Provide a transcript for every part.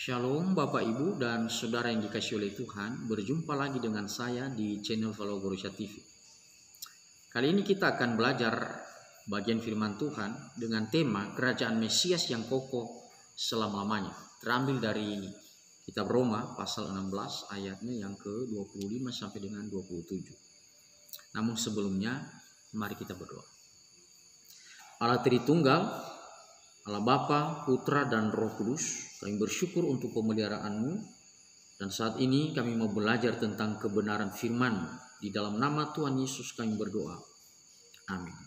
Shalom Bapak Ibu dan Saudara yang dikasihi oleh Tuhan. Berjumpa lagi dengan saya di channel Follow Borussia TV. Kali ini kita akan belajar bagian firman Tuhan dengan tema Kerajaan Mesias yang kokoh selama-lamanya. Terambil dari kitab Roma pasal 16 ayatnya yang ke-25 sampai dengan 27. Namun sebelumnya mari kita berdoa. Allah Tritunggal, Allah Bapa, Putra, dan Roh Kudus, kami bersyukur untuk pemeliharaan-Mu. Dan saat ini kami mau belajar tentang kebenaran firman-Mu. Di dalam nama Tuhan Yesus kami berdoa. Amin.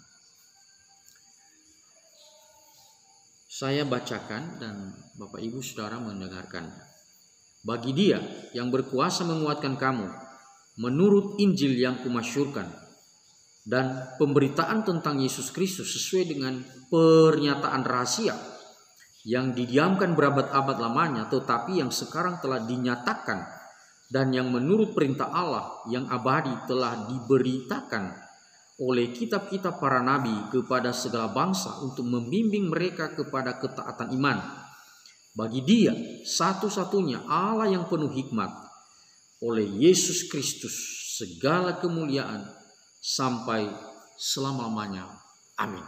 Saya bacakan dan Bapak Ibu Saudara mendengarkan. Bagi Dia yang berkuasa menguatkan kamu, menurut Injil yang kumasyurkan, dan pemberitaan tentang Yesus Kristus sesuai dengan pernyataan rahasia yang didiamkan berabad-abad lamanya, tetapi yang sekarang telah dinyatakan, dan yang menurut perintah Allah yang abadi telah diberitakan oleh kitab-kitab para nabi kepada segala bangsa untuk membimbing mereka kepada ketaatan iman. Bagi Dia satu-satunya Allah yang penuh hikmat, oleh Yesus Kristus segala kemuliaan sampai selama-lamanya. Amin.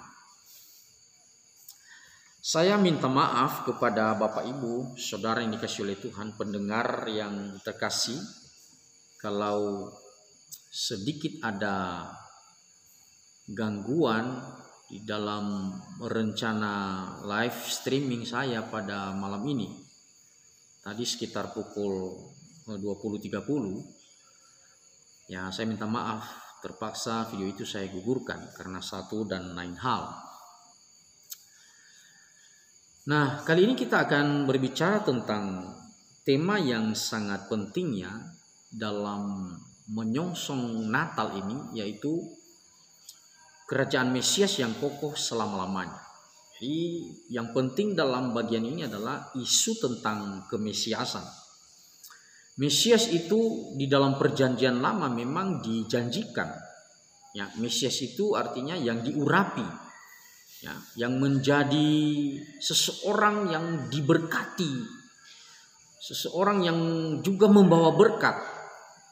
Saya minta maaf kepada Bapak Ibu, Saudara yang dikasihi oleh Tuhan, pendengar yang terkasih, kalau sedikit ada gangguan di dalam rencana live streaming saya pada malam ini. Tadi sekitar pukul 20.30, ya saya minta maaf. Terpaksa video itu saya gugurkan karena satu dan lain hal. Nah, kali ini kita akan berbicara tentang tema yang sangat pentingnya dalam menyongsong Natal ini, yaitu Kerajaan Mesias yang kokoh selama-lamanya. Jadi yang penting dalam bagian ini adalah isu tentang kemesiasan. Mesias itu di dalam perjanjian lama memang dijanjikan. Ya, Mesias itu artinya yang diurapi, ya, yang menjadi seseorang yang diberkati, seseorang yang juga membawa berkat.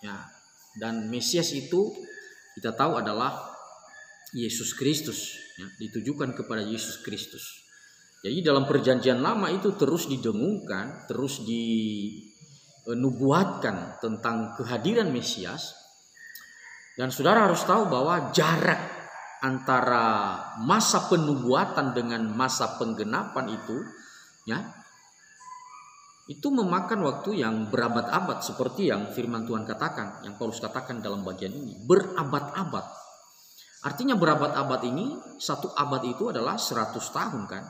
Ya, dan Mesias itu kita tahu adalah Yesus Kristus. Ya, ditujukan kepada Yesus Kristus. Jadi dalam perjanjian lama itu terus didengungkan, terus nubuatkan tentang kehadiran Mesias. Dan saudara harus tahu bahwa jarak antara masa penubuatan dengan masa penggenapan itu, ya, itu memakan waktu yang berabad-abad, seperti yang firman Tuhan katakan, yang Paulus katakan dalam bagian ini, berabad-abad. Artinya berabad-abad ini, satu abad itu adalah 100 tahun kan.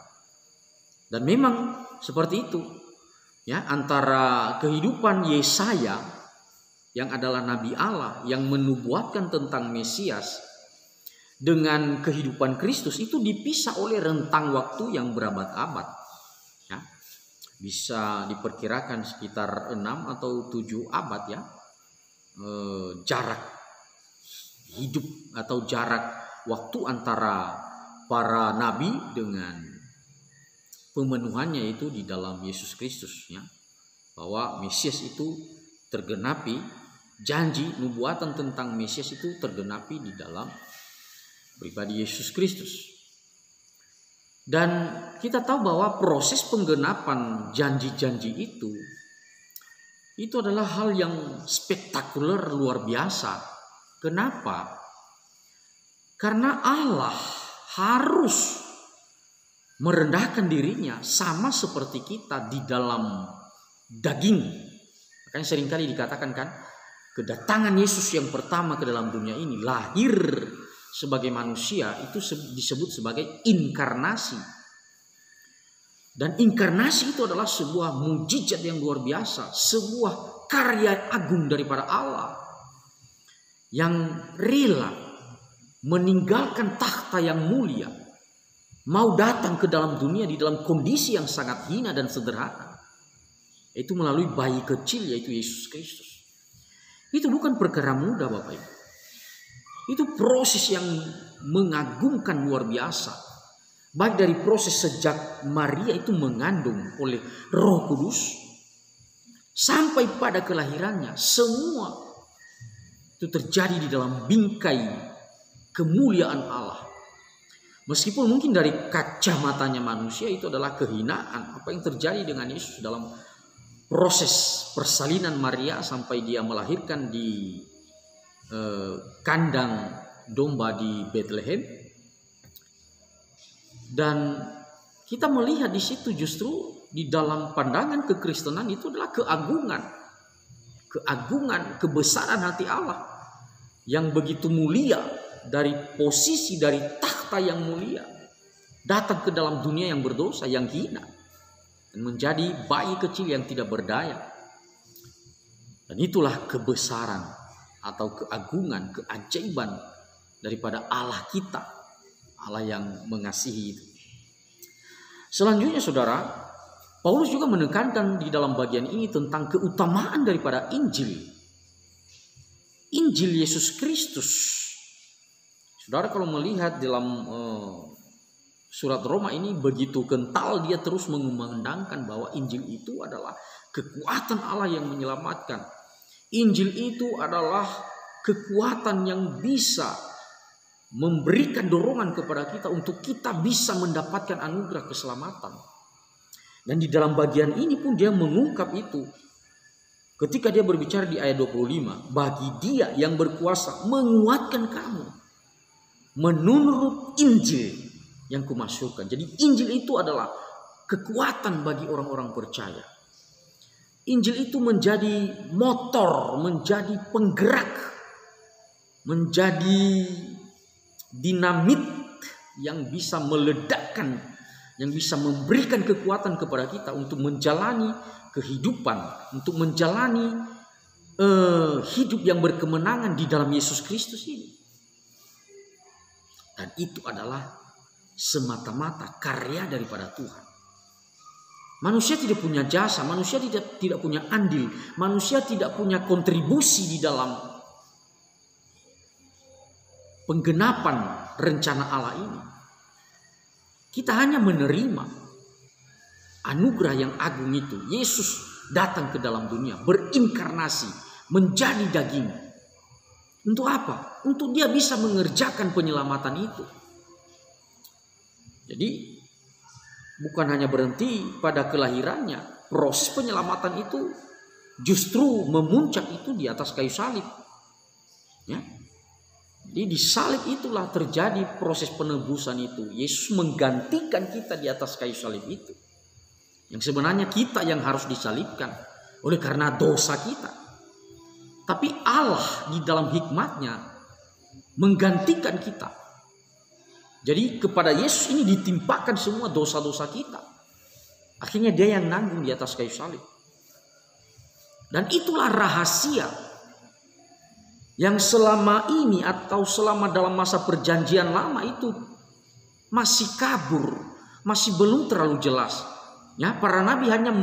Dan memang seperti itu. Ya, antara kehidupan Yesaya yang adalah nabi Allah yang menubuatkan tentang Mesias dengan kehidupan Kristus itu dipisah oleh rentang waktu yang berabad-abad. Ya, bisa diperkirakan sekitar 6 atau 7 abad ya, jarak hidup atau jarak waktu antara para nabi dengan pemenuhannya itu di dalam Yesus Kristus, ya, bahwa Mesias itu tergenapi, janji nubuatan tentang Mesias itu tergenapi di dalam pribadi Yesus Kristus. Dan kita tahu bahwa proses penggenapan janji-janji itu adalah hal yang spektakuler, luar biasa. Kenapa? Karena Allah harus merendahkan dirinya sama seperti kita di dalam daging. Makanya seringkali dikatakan kan, kedatangan Yesus yang pertama ke dalam dunia ini, lahir sebagai manusia, itu disebut sebagai inkarnasi. Dan inkarnasi itu adalah sebuah mujizat yang luar biasa, sebuah karya agung daripada Allah yang rela meninggalkan takhta yang mulia, mau datang ke dalam dunia di dalam kondisi yang sangat hina dan sederhana. Itu melalui bayi kecil yaitu Yesus Kristus. Itu bukan perkara mudah Bapak Ibu. Itu proses yang mengagumkan luar biasa. Baik dari proses sejak Maria itu mengandung oleh Roh Kudus, sampai pada kelahirannya, semua itu terjadi di dalam bingkai kemuliaan Allah. Meskipun mungkin dari kacamatanya manusia itu adalah kehinaan. Apa yang terjadi dengan Yesus dalam proses persalinan Maria sampai dia melahirkan di kandang domba di Bethlehem. Dan kita melihat di situ justru di dalam pandangan kekristenan itu adalah keagungan, kebesaran hati Allah yang begitu mulia, dari posisi, dari takhta yang mulia, datang ke dalam dunia yang berdosa, yang hina, dan menjadi bayi kecil yang tidak berdaya. Dan itulah kebesaran atau keagungan, keajaiban daripada Allah kita, Allah yang mengasihi itu. Selanjutnya saudara, Paulus juga menekankan di dalam bagian ini tentang keutamaan daripada Injil Yesus Kristus. Saudara kalau melihat dalam surat Roma ini begitu kental, dia terus mengumandangkan bahwa Injil itu adalah kekuatan Allah yang menyelamatkan. Injil itu adalah kekuatan yang bisa memberikan dorongan kepada kita untuk kita bisa mendapatkan anugerah keselamatan. Dan di dalam bagian ini pun dia mengungkap itu. Ketika dia berbicara di ayat 25, bagi dia yang berkuasa menguatkan kamu menurut Injil yang kumasyurkan. Jadi Injil itu adalah kekuatan bagi orang-orang percaya. Injil itu menjadi motor, menjadi penggerak, menjadi dinamit yang bisa meledakkan, yang bisa memberikan kekuatan kepada kita untuk menjalani kehidupan, untuk menjalani hidup yang berkemenangan di dalam Yesus Kristus ini. Dan itu adalah semata-mata karya daripada Tuhan. Manusia tidak punya jasa, manusia tidak punya andil, manusia tidak punya kontribusi di dalam penggenapan rencana Allah ini. Kita hanya menerima anugerah yang agung itu. Yesus datang ke dalam dunia, berinkarnasi, menjadi daging. Untuk apa? Untuk dia bisa mengerjakan penyelamatan itu. Jadi bukan hanya berhenti pada kelahirannya, proses penyelamatan itu justru memuncak itu di atas kayu salib. Ya. Jadi di salib itulah terjadi proses penebusan itu. Yesus menggantikan kita di atas kayu salib itu. Yang sebenarnya kita yang harus disalibkan oleh karena dosa kita. Tapi Allah di dalam hikmatnya menggantikan kita. Jadi kepada Yesus ini ditimpakan semua dosa-dosa kita. Akhirnya dia yang nanggung di atas kayu salib. Dan itulah rahasia yang selama ini atau selama dalam masa perjanjian lama itu masih kabur, masih belum terlalu jelas. Ya, para nabi hanya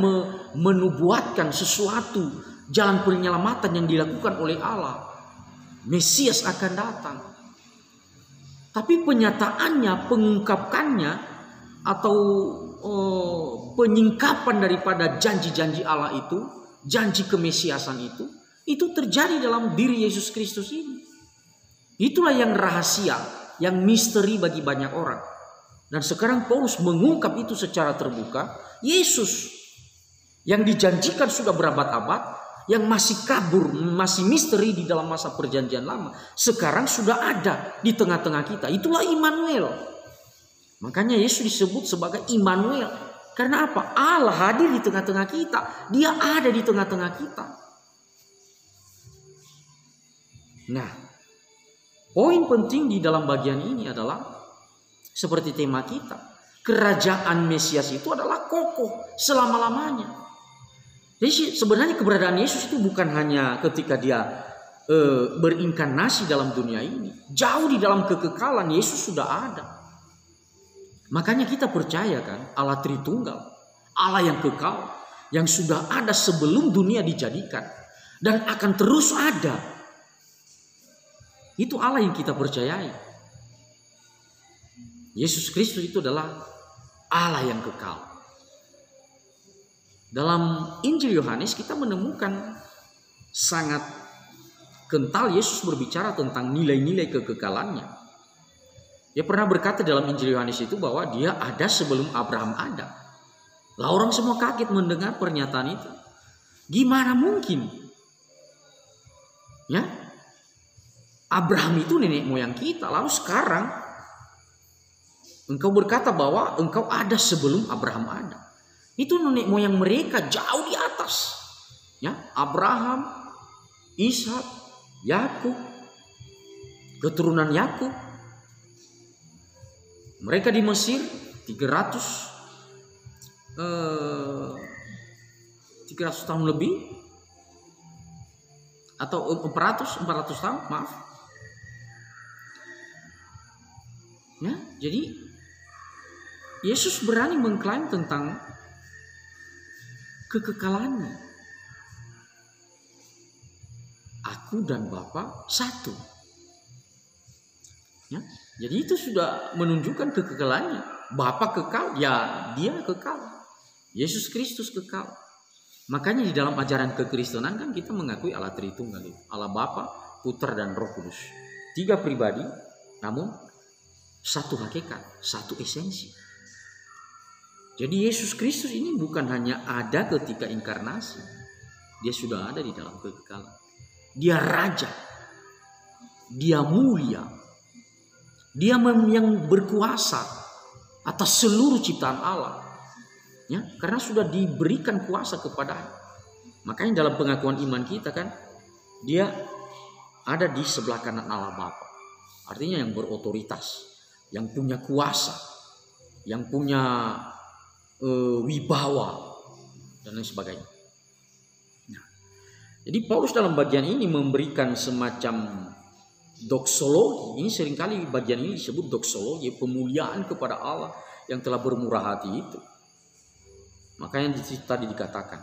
menubuatkan sesuatu, jalan penyelamatan yang dilakukan oleh Allah. Mesias akan datang. Tapi penyataannya, pengungkapkannya atau penyingkapan daripada janji-janji Allah itu, janji kemesiasan itu terjadi dalam diri Yesus Kristus ini. Itulah yang rahasia, yang misteri bagi banyak orang. Dan sekarang Paulus mengungkap itu secara terbuka. Yesus yang dijanjikan sudah berabad-abad, yang masih kabur, masih misteri di dalam masa perjanjian lama, sekarang sudah ada di tengah-tengah kita. Itulah Immanuel. Makanya Yesus disebut sebagai Immanuel. Karena apa? Allah hadir di tengah-tengah kita. Dia ada di tengah-tengah kita. Nah, poin penting di dalam bagian ini adalah seperti tema kita. Kerajaan Mesias itu adalah kokoh selama-lamanya. Jadi sebenarnya keberadaan Yesus itu bukan hanya ketika dia berinkarnasi dalam dunia ini. Jauh di dalam kekekalan Yesus sudah ada. Makanya kita percaya kan Allah Tritunggal, Allah yang kekal, yang sudah ada sebelum dunia dijadikan dan akan terus ada. Itu Allah yang kita percayai. Yesus Kristus itu adalah Allah yang kekal. Dalam Injil Yohanes kita menemukan sangat kental Yesus berbicara tentang nilai-nilai kekekalannya. Dia pernah berkata dalam Injil Yohanes itu bahwa dia ada sebelum Abraham ada. Lah orang semua kaget mendengar pernyataan itu. Gimana mungkin? Ya, Abraham itu nenek moyang kita. Lalu sekarang engkau berkata bahwa engkau ada sebelum Abraham ada. Itu nenek moyang mereka jauh di atas. Ya, Abraham, Ishak, Yakub, keturunan Yakub. Mereka di Mesir 300 tahun lebih, atau 400 tahun, maaf. Ya, jadi Yesus berani mengklaim tentang kekekalannya. Aku dan Bapa satu. Ya, jadi itu sudah menunjukkan kekekalannya. Bapa kekal, ya dia kekal. Yesus Kristus kekal. Makanya di dalam ajaran kekristenan kan kita mengakui Allah Tritunggal, Allah Bapa, Putra dan Roh Kudus. 3 pribadi, namun satu hakikat, satu esensi. Jadi Yesus Kristus ini bukan hanya ada ketika inkarnasi, dia sudah ada di dalam kekekalan. Dia raja, dia mulia, dia yang berkuasa atas seluruh ciptaan Allah. Ya, karena sudah diberikan kuasa kepada. Makanya dalam pengakuan iman kita kan, dia ada di sebelah kanan Allah Bapa. Artinya yang berotoritas, yang punya kuasa, yang punya wibawa dan lain sebagainya. Nah, jadi Paulus dalam bagian ini memberikan semacam doksologi. Ini seringkali bagian ini disebut doksologi, pemuliaan kepada Allah yang telah bermurah hati itu. Makanya tadi dikatakan,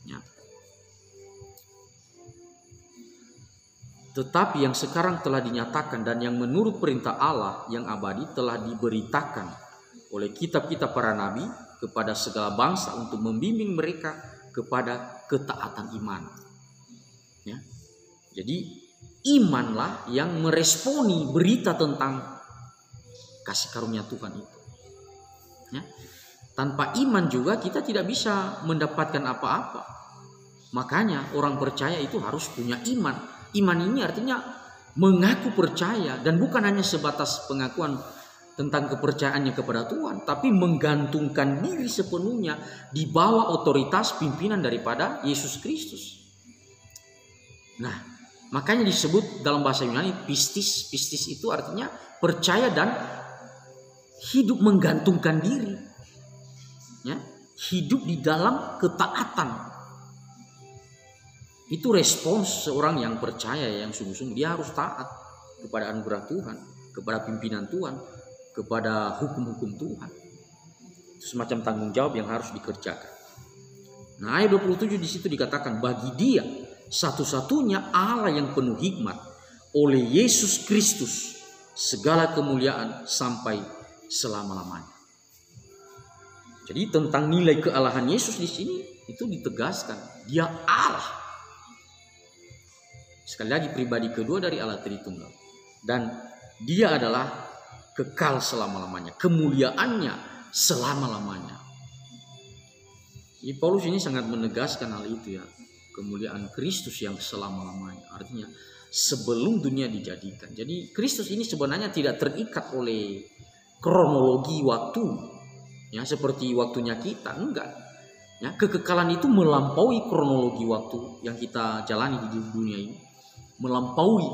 ya. Tetapi yang sekarang telah dinyatakan dan yang menurut perintah Allah yang abadi telah diberitakan oleh kitab-kitab para nabi kepada segala bangsa untuk membimbing mereka kepada ketaatan iman. Ya. Jadi imanlah yang meresponi berita tentang kasih karunia Tuhan itu. Ya. Tanpa iman juga kita tidak bisa mendapatkan apa-apa. Makanya orang percaya itu harus punya iman. Iman ini artinya mengaku percaya, dan bukan hanya sebatas pengakuan tentang kepercayaannya kepada Tuhan, tapi menggantungkan diri sepenuhnya di bawah otoritas pimpinan daripada Yesus Kristus. Nah, makanya disebut dalam bahasa Yunani pistis. Pistis itu artinya percaya dan hidup menggantungkan diri. Ya, hidup di dalam ketaatan. Itu respons seorang yang percaya, yang sungguh-sungguh. Dia harus taat kepada anugerah Tuhan, kepada pimpinan Tuhan, kepada hukum-hukum Tuhan. Itu semacam tanggung jawab yang harus dikerjakan. Nah, ayat 27 di situ dikatakan, bagi dia satu-satunya Allah yang penuh hikmat, oleh Yesus Kristus segala kemuliaan sampai selama-lamanya. Jadi tentang nilai kealahan Yesus di sini itu ditegaskan, dia Allah. Sekali lagi pribadi kedua dari Allah Tritunggal, dan dia adalah kekal selama-lamanya, kemuliaannya selama-lamanya. Jadi Paulus ini sangat menegaskan hal itu, ya, kemuliaan Kristus yang selama-lamanya. Artinya sebelum dunia dijadikan. Jadi Kristus ini sebenarnya tidak terikat oleh kronologi waktu. Ya, seperti waktunya kita, enggak. Ya, kekekalan itu melampaui kronologi waktu yang kita jalani di dunia ini. Melampaui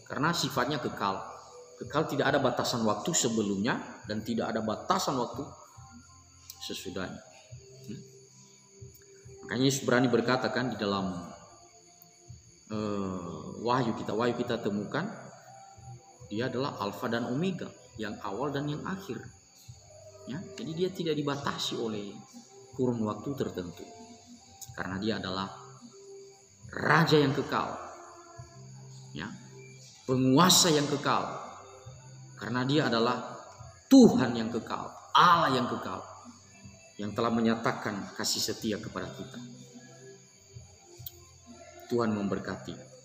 karena sifatnya kekal. Kekal, tidak ada batasan waktu sebelumnya dan tidak ada batasan waktu sesudahnya. Makanya Yesus berani berkata kan di dalam wahyu kita temukan dia adalah Alfa dan Omega, yang awal dan yang akhir. Ya, jadi dia tidak dibatasi oleh kurun waktu tertentu, karena dia adalah Raja yang kekal, ya, penguasa yang kekal, karena dia adalah Tuhan yang kekal, Allah yang kekal. yang telah menyatakan kasih setia kepada kita. Tuhan memberkati.